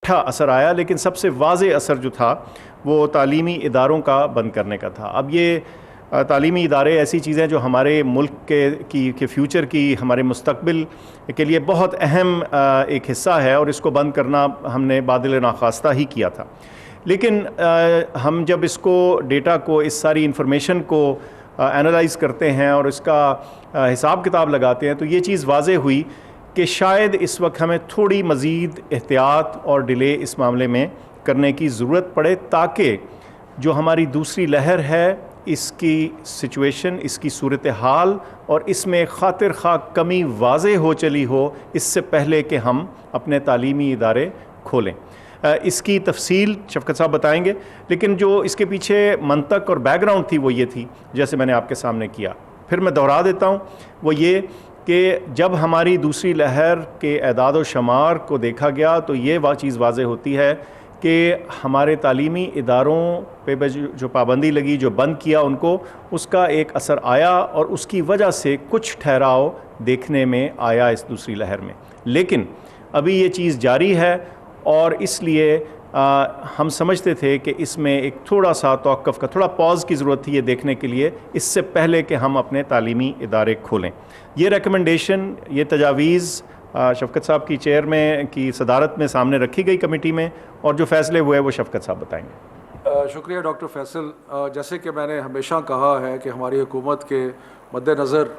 इकट्ठा असर आया, लेकिन सबसे वाज़ेह असर जो था वो तालीमी इदारों का बंद करने का था। अब ये तालीमी इदारे ऐसी चीज़ें जो हमारे मुल्क के फ्यूचर की, हमारे मुस्तकबिल के लिए बहुत अहम एक हिस्सा है, और इसको बंद करना हमने बादिल नाख्वास्ता ही किया था। लेकिन हम जब इसको डेटा को, इस सारी इंफॉर्मेशन को एनालाइज़ करते हैं और इसका हिसाब किताब लगाते हैं, तो ये चीज़ वाज़े हुई कि शायद इस वक्त हमें थोड़ी मज़ीद एहतियात और डिले इस मामले में करने की ज़रूरत पड़े, ताकि जो हमारी दूसरी लहर है इसकी सिचुएशन, इसकी सूरत हाल और इसमें खातिर खा कमी वाज़े हो चली हो इससे पहले कि हम अपने तालीमी इदारे खोलें। इसकी तफसील शफ़क़त साहब बताएंगे, लेकिन जो इसके पीछे मंतक और बैकग्राउंड थी वो ये थी, जैसे मैंने आपके सामने किया, फिर मैं दोहरा देता हूँ, वो ये कि जब हमारी दूसरी लहर के एदाद व शुमार को देखा गया तो ये चीज़ वाज़े होती है कि हमारे तालीमी इदारों पे जो पाबंदी लगी, जो बंद किया उनको, उसका एक असर आया और उसकी वजह से कुछ ठहराव देखने में आया इस दूसरी लहर में। लेकिन अभी ये चीज़ जारी है और इसलिए हम समझते थे कि इसमें एक थोड़ा सा तवक्कुफ़ का, थोड़ा पॉज की ज़रूरत थी ये देखने के लिए, इससे पहले कि हम अपने तालीमी इदारे खोलें। ये रिकमेंडेशन, ये तजावीज़ शफ़क़त साहब की चेयर में की सदारत में सामने रखी गई कमेटी में, और जो फ़ैसले हुए वो शफ़क़त साहब बताएंगे। शुक्रिया डॉक्टर फैसल। जैसे कि मैंने हमेशा कहा है कि हमारी हुकूमत के मद्देनज़र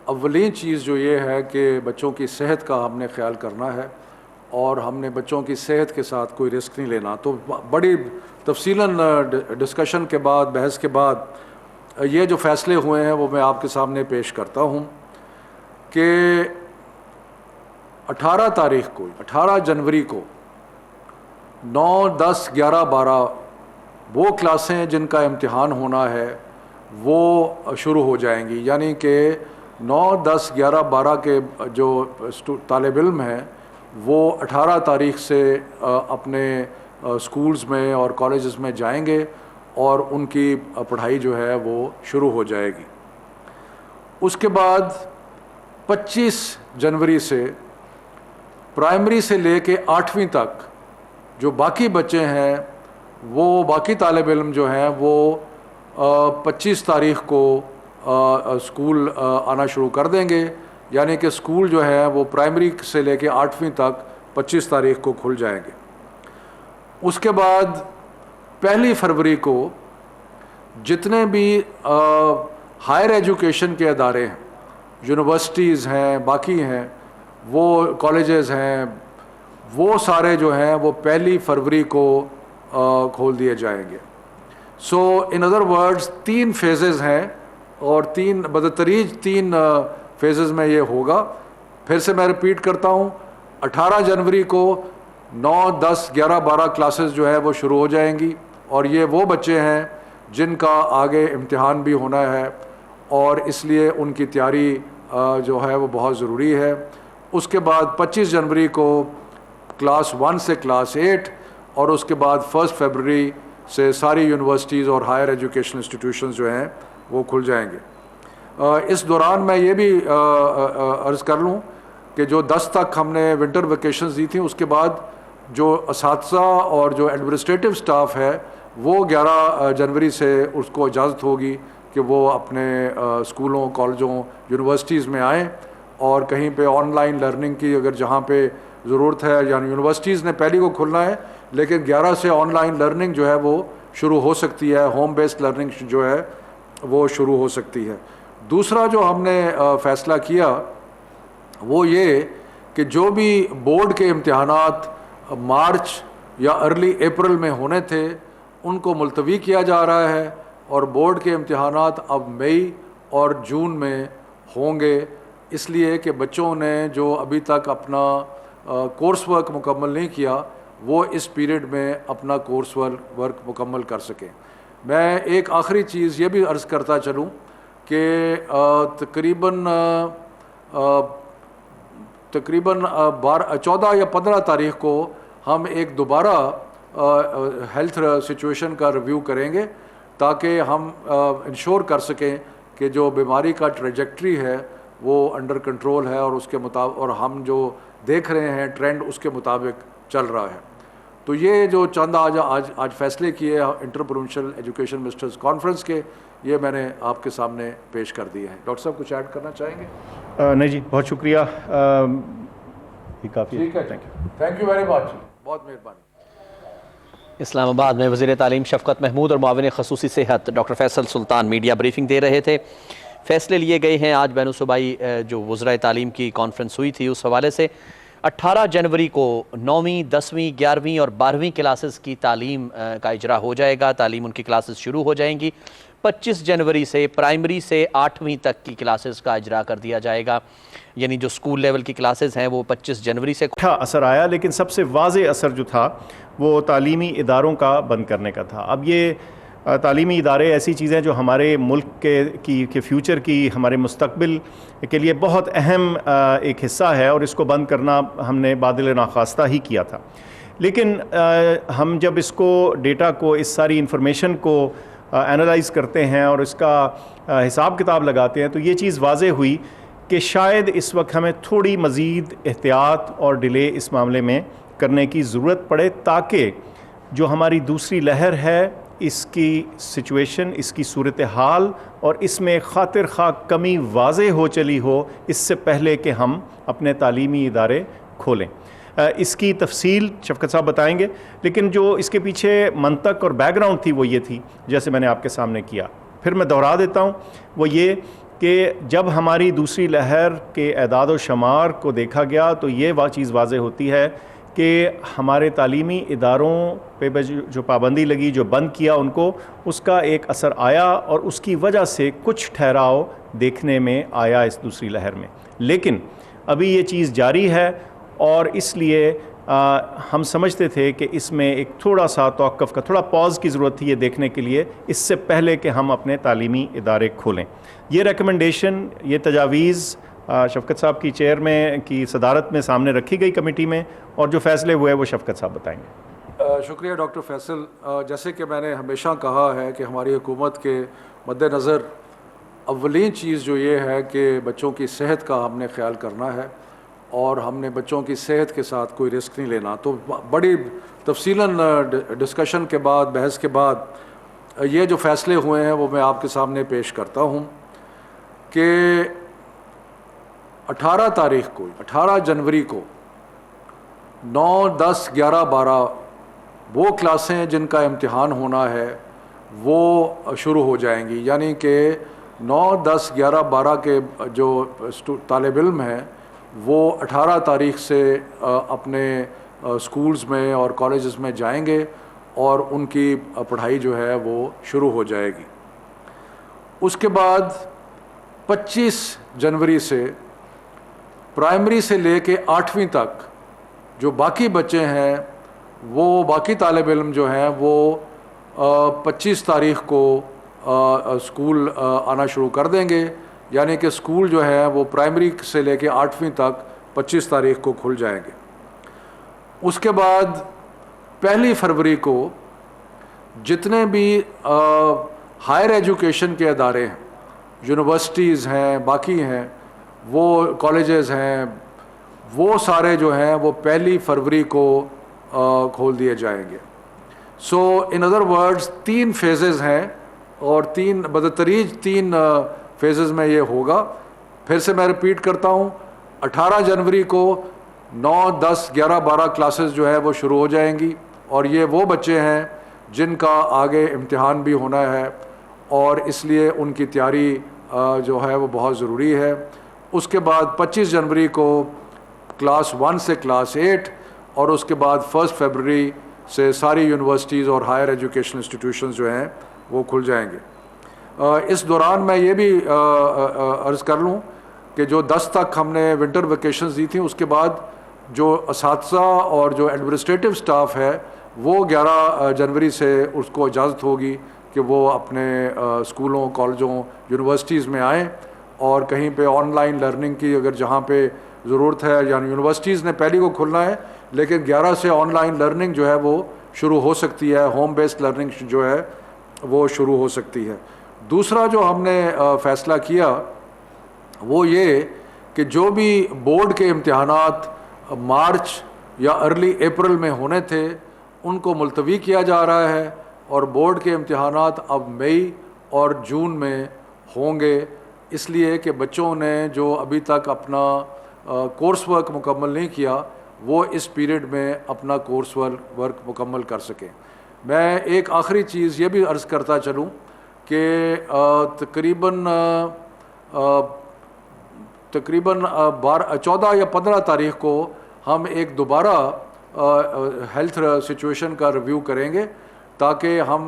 अव्वलीन चीज़ जो ये है कि बच्चों की सेहत का हमने ख्याल करना है और हमने बच्चों की सेहत के साथ कोई रिस्क नहीं लेना। तो बड़ी तफसीलन डिस्कशन के बाद, बहस के बाद ये जो फ़ैसले हुए हैं वो मैं आपके सामने पेश करता हूँ कि 18 तारीख़ को, 18 जनवरी को 9, 10, 11, 12 वो क्लासें जिनका इम्तिहान होना है वो शुरू हो जाएंगी। यानी कि 9, 10, 11, 12 के जो तालिब इल्म हैं वो 18 तारीख़ से अपने स्कूल्स में और कॉलेजेस में जाएंगे और उनकी पढ़ाई जो है वो शुरू हो जाएगी। उसके बाद 25 जनवरी से प्राइमरी से लेके 8वीं तक जो बाकी बच्चे हैं, वो बाकी तालिब इल्म जो हैं वो 25 तारीख़ को स्कूल आना शुरू कर देंगे। यानी कि स्कूल जो है वो प्राइमरी से लेके 8वीं तक 25 तारीख़ को खुल जाएंगे। उसके बाद 1 फरवरी को जितने भी हायर एजुकेशन के अदारे हैं, यूनिवर्सिटीज़ हैं, बाकी हैं, वो कॉलेजेस हैं, वो सारे जो हैं वो 1 फरवरी को खोल दिए जाएंगे। सो इन अदर वर्ड्स 3 फेजेस हैं और 3 बदतरीज 3 फेजेस में ये होगा। फिर से मैं रिपीट करता हूँ, 18 जनवरी को 9, 10, 11, 12 क्लासेस जो है वो शुरू हो जाएंगी और ये वो बच्चे हैं जिनका आगे इम्तिहान भी होना है और इसलिए उनकी तैयारी जो है वो बहुत ज़रूरी है। उसके बाद 25 जनवरी को क्लास 1 से क्लास 8 और उसके बाद 1 फरवरी से सारी यूनिवर्सिटीज़ और हायर एजुकेशन इंस्टीट्यूशंस जो हैं वो खुल जाएंगे। इस दौरान मैं ये भी अर्ज़ कर लूँ कि जो 10 तक हमने विंटर वेकेशंस दी थी, उसके बाद जो असातिज़ा और जो एडमिनिस्ट्रेटिव स्टाफ है वो 11 जनवरी से उसको इजाज़त होगी कि वो अपने स्कूलों, कॉलेजों, यूनिवर्सिटीज़ में आएँ और कहीं पे ऑनलाइन लर्निंग की अगर जहाँ पे ज़रूरत है, यानी यूनिवर्सिटीज़ ने पहली को खुलना है लेकिन 11 से ऑनलाइन लर्निंग जो है वो शुरू हो सकती है, होम बेस्ड लर्निंग जो है वो शुरू हो सकती है। दूसरा जो हमने फ़ैसला किया वो ये कि जो भी बोर्ड के इम्तिहानात मार्च या अर्ली अप्रैल में होने थे उनको मुलतवी किया जा रहा है और बोर्ड के इम्तिहानात अब मई और जून में होंगे, इसलिए कि बच्चों ने जो अभी तक अपना कोर्स वर्क मुकम्मल नहीं किया वो इस पीरियड में अपना कोर्स वर्क मुकम्मल कर सकें। मैं एक आखिरी चीज़ ये भी अर्ज़ करता चलूँ कि तकरीबन 14 या 15 तारीख़ को हम एक दोबारा हेल्थ सिचुएशन का रिव्यू करेंगे ताकि हम इंश्योर कर सकें कि जो बीमारी का ट्रेजेक्ट्री है वो अंडर कंट्रोल है और उसके मुताबिक और हम जो देख रहे हैं ट्रेंड उसके मुताबिक चल रहा है। तो ये जो चंद आज फैसले किए इंटरप्रोविंशियल एजुकेशन मिनिस्टर्स कॉन्फ्रेंस के, ये मैंने आपके सामने पेश कर दिए हैं। डॉक्टर साहब कुछ ऐड करना चाहेंगे? नहीं जी, बहुत शुक्रिया, काफ़ी। ठीक है, थैंक यू वेरी मच, बहुत मेहरबानी। इस्लामाबाद में वज़ीर तालीम शफ़क़त महमूद और मुआविन ख़ुसूसी सेहत डॉक्टर फैसल सुल्तान मीडिया ब्रीफिंग दे रहे थे। फ़ैसले लिए गए हैं आज बैनुसूबाई जो वज़राए तालीम की कॉन्फ्रेंस हुई थी उस हवाले से 18 जनवरी को 9वीं 10वीं 11वीं और 12वीं क्लासेस की तालीम का इजरा हो जाएगा। तालीम उनकी क्लासेस शुरू हो जाएंगी। 25 जनवरी से प्राइमरी से 8वीं तक की क्लासेस का इजरा कर दिया जाएगा, यानी जो स्कूल लेवल की क्लासेस हैं वो 25 जनवरी से। अच्छा असर आया, लेकिन सबसे वाज़ेह असर जो था वो तालीमी इदारों का बंद करने का था। अब ये तालीमी इदारे ऐसी चीज़ें जो हमारे मुल्क के फ्यूचर की, हमारे मुस्तकबिल के लिए बहुत अहम एक हिस्सा है, और इसको बंद करना हमने बादिल नाखास्ता ही किया था। लेकिन हम जब इसको डेटा को, इस सारी इंफॉर्मेशन को एनालाइज़ करते हैं और इसका हिसाब किताब लगाते हैं, तो ये चीज़ वाज़े हुई कि शायद इस वक्त हमें थोड़ी मज़ीद एहतियात और डिले इस मामले में करने की ज़रूरत पड़े, ताकि जो हमारी दूसरी लहर है इसकी सिचुएशन, इसकी सूरत हाल और इसमें खातिर खा कमी वाज़े हो चली हो इससे पहले कि हम अपने तालीमी इदारे खोलें। इसकी तफसील शफ़क़त साहब बताएंगे, लेकिन जो इसके पीछे मंतक और बैकग्राउंड थी वो ये थी, जैसे मैंने आपके सामने किया, फिर मैं दोहरा देता हूँ, वो ये कि जब हमारी दूसरी लहर के एदाद व शुमार को देखा गया तो ये चीज़ वाज़े होती है कि हमारे तालीमी इदारों पे जो पाबंदी लगी, जो बंद किया उनको, उसका एक असर आया और उसकी वजह से कुछ ठहराव देखने में आया इस दूसरी लहर में। लेकिन अभी ये चीज़ जारी है और इसलिए हम समझते थे कि इसमें एक थोड़ा सा तवक्कुफ़ का, थोड़ा पॉज की ज़रूरत थी ये देखने के लिए, इससे पहले कि हम अपने तालीमी इदारे खोलें। ये रिकमेंडेशन, ये तजावीज़ शफ़क़त साहब की चेयर में की सदारत में सामने रखी गई कमेटी में, और जो फ़ैसले हुए वो शफ़क़त साहब बताएंगे। शुक्रिया डॉक्टर फैसल। जैसे कि मैंने हमेशा कहा है कि हमारी हुकूमत के मद्देनज़र अव्वलीन चीज़ जो ये है कि बच्चों की सेहत का हमने ख्याल करना है, और हमने बच्चों की सेहत के साथ कोई रिस्क नहीं लेना। तो बड़ी तफसीलन डिस्कशन के बाद, बहस के बाद ये जो फ़ैसले हुए हैं वो मैं आपके सामने पेश करता हूँ कि 18 तारीख़ को, 18 जनवरी को 9, 10, 11, 12 वो क्लासें जिनका इम्तिहान होना है वो शुरू हो जाएंगी। यानी कि 9, 10, 11, 12 के जो तालिब इल्म हैं वो 18 तारीख़ से अपने स्कूल्स में और कॉलेजेस में जाएंगे और उनकी पढ़ाई जो है वो शुरू हो जाएगी। उसके बाद 25 जनवरी से प्राइमरी से लेके 8वीं तक जो बाकी बच्चे हैं, वो बाकी तालिब इल्म जो हैं वो 25 तारीख़ को स्कूल आना शुरू कर देंगे। यानी कि स्कूल जो है वो प्राइमरी से लेके 8वीं तक 25 तारीख़ को खुल जाएंगे। उसके बाद 1 फरवरी को जितने भी हायर एजुकेशन के अदारे हैं, यूनिवर्सिटीज़ हैं, बाकी हैं, वो कॉलेजेस हैं, वो सारे जो हैं वो 1 फरवरी को खोल दिए जाएंगे। सो इन अदर वर्ड्स 3 फेजेस हैं और 3 बदतरीज 3 फेजेस में ये होगा। फिर से मैं रिपीट करता हूँ, 18 जनवरी को 9, 10, 11, 12 क्लासेस जो है वो शुरू हो जाएंगी, और ये वो बच्चे हैं जिनका आगे इम्तिहान भी होना है और इसलिए उनकी तैयारी जो है वो बहुत ज़रूरी है। उसके बाद 25 जनवरी को क्लास 1 से क्लास 8, और उसके बाद 1 फरवरी से सारी यूनिवर्सिटीज़ और हायर एजुकेशन इंस्टीट्यूशंस जो हैं वो खुल जाएंगे। इस दौरान मैं ये भी अर्ज़ कर लूँ कि जो 10 तक हमने विंटर वेकेशंस दी थी, उसके बाद जो असातिज़ा और जो एडमिनिस्ट्रेटिव स्टाफ है वो 11 जनवरी से उसको इजाज़त होगी कि वो अपने स्कूलों, कॉलेजों, यूनिवर्सिटीज़ में आएँ और कहीं पे ऑनलाइन लर्निंग की अगर जहाँ पे ज़रूरत है, यानी यूनिवर्सिटीज़ ने पहले को खुलना है, लेकिन 11 से ऑनलाइन लर्निंग जो है वो शुरू हो सकती है, होम बेस्ड लर्निंग जो है वो शुरू हो सकती है। दूसरा जो हमने फ़ैसला किया वो ये कि जो भी बोर्ड के इम्तिहानात मार्च या अर्ली अप्रैल में होने थे उनको मुलतवी किया जा रहा है और बोर्ड के इम्तहानात अब मई और जून में होंगे, इसलिए कि बच्चों ने जो अभी तक अपना कोर्स वर्क मुकम्मल नहीं किया वो इस पीरियड में अपना कोर्स वर्क मुकम्मल कर सकें। मैं एक आखिरी चीज़ ये भी अर्ज़ करता चलूँ कि तकरीबन 14 या 15 तारीख़ को हम एक दोबारा हेल्थ सिचुएशन का रिव्यू करेंगे ताकि हम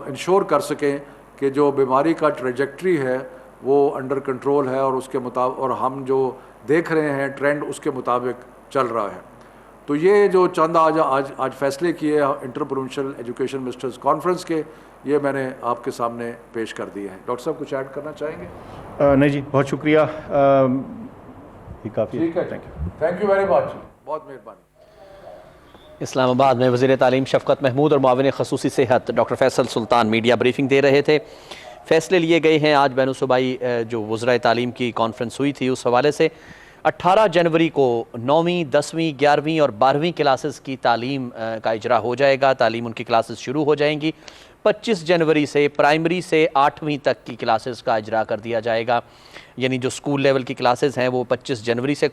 इंश्योर कर सकें कि जो बीमारी का ट्रेजेक्ट्री है वो अंडर कंट्रोल है और उसके मुताबिक और हम जो देख रहे हैं ट्रेंड उसके मुताबिक चल रहा है। तो ये जो चंद आज फैसले किए इंटरप्रोविंशियल एजुकेशन मिनिस्टर्स कॉन्फ्रेंस के, ये मैंने आपके सामने पेश कर दिए हैं। डॉक्टर साहब कुछ ऐड करना चाहेंगे? नहीं जी, बहुत शुक्रिया, काफ़ी। ठीक है, थैंक यू वेरी मच, बहुत मेहरबानी। इस्लामाबाद में वज़ीर तालीम शफ़क़त महमूद और मुआविन ख़ुसूसी सेहत डॉक्टर फैसल सुल्तान मीडिया ब्रीफिंग दे रहे थे। फ़ैसले लिए गए हैं आज बैनुसूबाई जो वज़राए तालीम की कॉन्फ्रेंस हुई थी उस हवाले से 18 जनवरी को 9वीं, 10वीं, 11वीं और 12वीं क्लासेस की तालीम का इजरा हो जाएगा। तालीम उनकी क्लासेस शुरू हो जाएंगी। 25 जनवरी से प्राइमरी से 8वीं तक की क्लासेस का इजरा कर दिया जाएगा, यानी जो स्कूल लेवल की क्लासेस हैं वो 25 जनवरी से